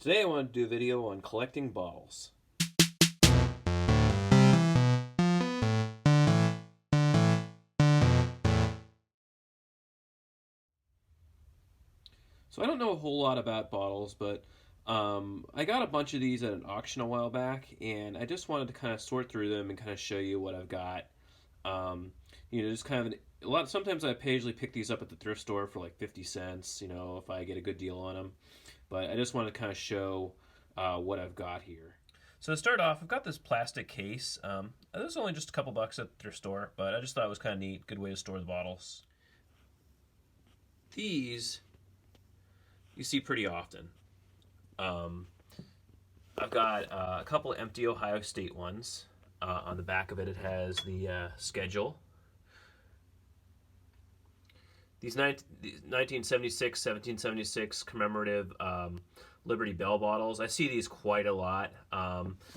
Today I want to do a video on collecting bottles. So I don't know a whole lot about bottles, but I got a bunch of these at an auction a while back, and I just wanted to kind of sort through them and kind of show you what I've got. Just kind of a lot. Sometimes I occasionally pick these up at the thrift store for like 50 cents, if I get a good deal on them. But I just want to kind of show what I've got here. So to start off, I've got this plastic case. This is only just a couple bucks at the thrift store, but I just thought it was kind of neat, good way to store the bottles. These you see pretty often. I've got a couple of empty Ohio State ones. On the back of it, it has the schedule. These 1976, 1776 commemorative Liberty Bell bottles. I see these quite a lot.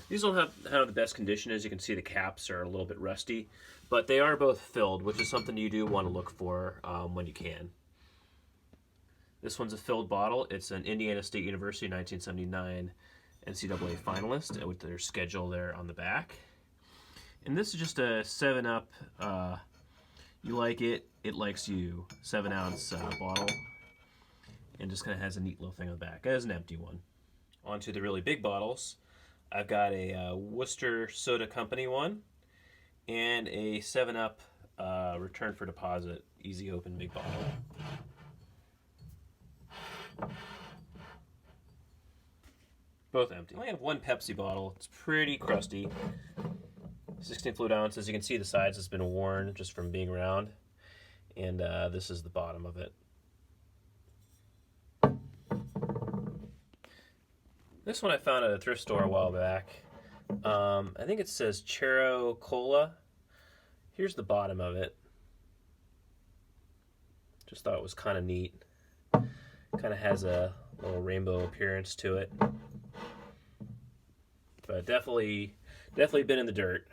These don't have the best condition. As you can see, the caps are a little bit rusty, but they are both filled, which is something you do want to look for when you can. This one's a filled bottle. It's an Indiana State University 1979 NCAA finalist with their schedule there on the back. And this is just a 7-Up, you like it, it likes you, 7-ounce bottle. And just kind of has a neat little thing on the back. It has an empty one. On to the really big bottles. I've got a Worcester Soda Company one and a 7-Up return for deposit, easy open big bottle. Both empty. I only have one Pepsi bottle. It's pretty crusty. 16 fluid ounces. You can see the sides has been worn just from being around. And this is the bottom of it. This one I found at a thrift store a while back. I think it says Chero Cola. Here's the bottom of it. Just thought it was kind of neat. Kind of has a little rainbow appearance to it. But definitely been in the dirt.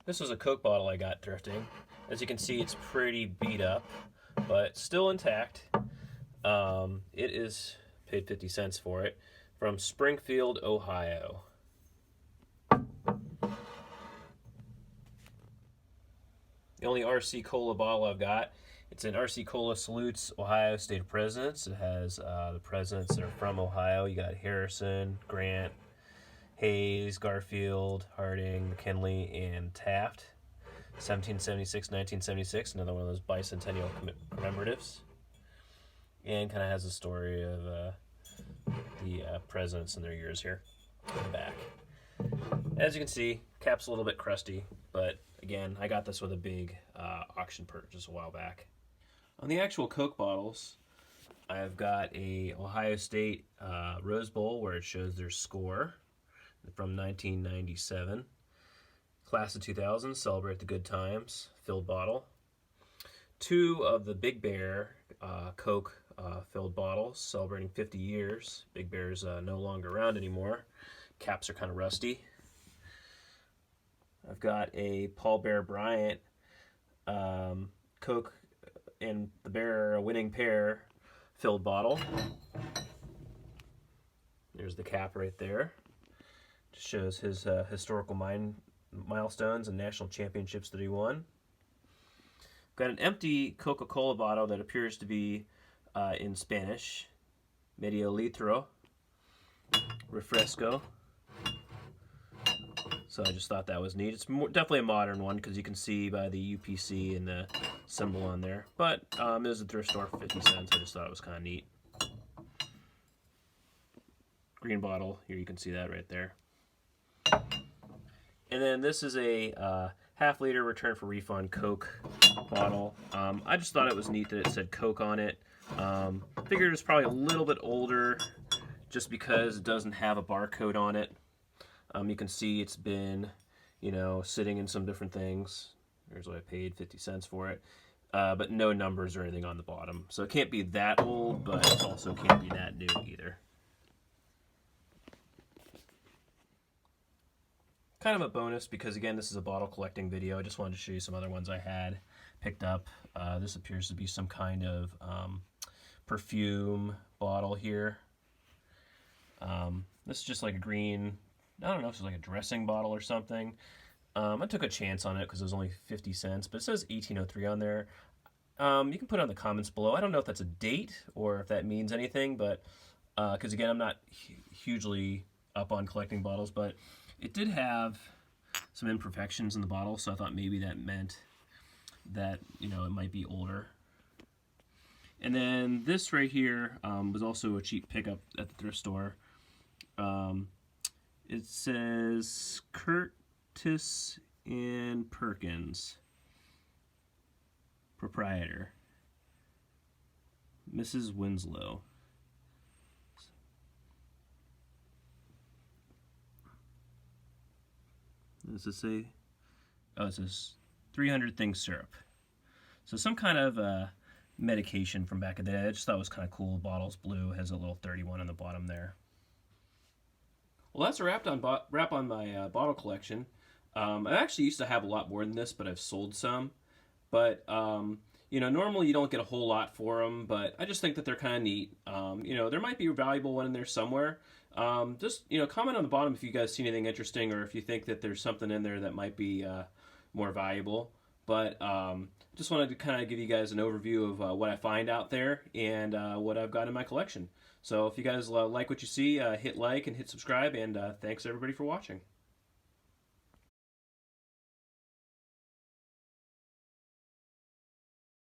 This was a Coke bottle I got thrifting. As you can see, it's pretty beat up, but still intact. It is paid 50 cents for it, from Springfield, Ohio. The only RC Cola bottle I've got. It's an RC Cola Salutes Ohio State of Presidents. It has the presidents that are from Ohio. You got Harrison, Grant, Hayes, Garfield, Harding, McKinley, and Taft. 1776, 1976, another one of those bicentennial commemoratives. And kind of has a story of the presidents and their years here in the back. As you can see, cap's a little bit crusty, but again, I got this with a big auction purchase a while back. On the actual Coke bottles, I've got a Ohio State Rose Bowl where it shows their score from 1997. Class of 2000, Celebrate the Good Times, filled bottle. 2 of the Big Bear Coke filled bottles, celebrating 50 years. Big Bear's no longer around anymore. Caps are kind of rusty. I've got a Paul Bear Bryant Coke and the Bear winning pair filled bottle. There's the cap right there. Just shows his historical milestones and national championships that he won. Got an empty Coca-Cola bottle that appears to be in Spanish. Medio litro. Refresco. So I just thought that was neat. It's definitely a modern one because you can see by the UPC and the symbol on there. But it was a thrift store for 50 cents. I just thought it was kind of neat. Green bottle. Here you can see that right there. And then this is a half-liter return for refund Coke bottle. I just thought it was neat that it said Coke on it. Figured it was probably a little bit older just because it doesn't have a barcode on it. You can see it's been, sitting in some different things. Here's what I paid, 50 cents for it. But no numbers or anything on the bottom. So it can't be that old, but it also can't be that new either. Kind of a bonus because, again, this is a bottle collecting video. I just wanted to show you some other ones I had picked up. This appears to be some kind of perfume bottle here. This is just like a green, I don't know if it's like a dressing bottle or something. I took a chance on it because it was only 50 cents, but it says 1803 on there. You can put it on the comments below. I don't know if that's a date or if that means anything, but because again, I'm not hugely up on collecting bottles, but it did have some imperfections in the bottle, so I thought maybe that meant that, you know, it might be older. And then this right here was also a cheap pickup at the thrift store. It says Curtis and Perkins, proprietor, Mrs. Winslow. Does it say? Oh, it says 300 things syrup. So some kind of medication from back in the day. I just thought it was kind of cool. Bottle's blue, has a little 31 on the bottom there. Well, that's a wrap on my bottle collection. I actually used to have a lot more than this, but I've sold some. But you know, normally you don't get a whole lot for them, but I just think that they're kind of neat. You know, there might be a valuable one in there somewhere. Just, you know, comment on the bottom if you guys see anything interesting or if you think that there's something in there that might be more valuable. But just wanted to kind of give you guys an overview of what I find out there and what I've got in my collection. So if you guys like what you see, hit like and hit subscribe, and thanks everybody for watching.